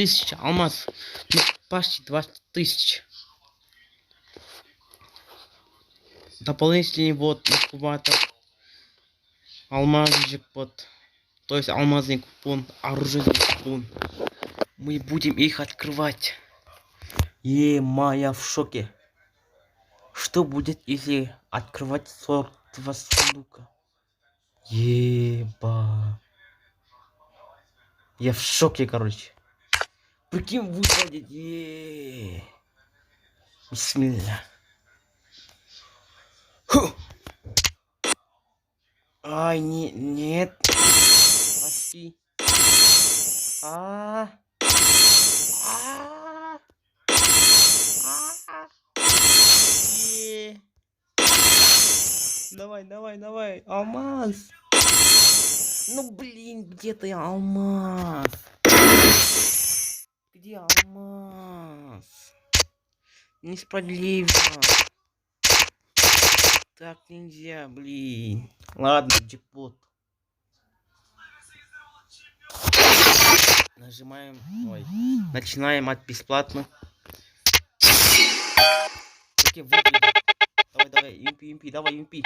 тысяч алмаз. Ну, почти 20 тысяч. Дополнительный вот инкубатор. Алмазный вот. То есть алмазный купон, оружейный купон. Мы будем их открывать. Моя в шоке. Что будет, если открывать 42 сундука? Еба. Я в шоке, короче. Прикинь, выпадет. Бисмилля. Фу. Ай, нет. Прости. Давай, алмаз. Ну блин, где ты, алмаз? Где алмаз? Несправедливо. Так нельзя, блин. Ладно, джекпот. Нажимаем. Ой. Начинаем от бесплатно. Окей, давай, импи, давай, импи.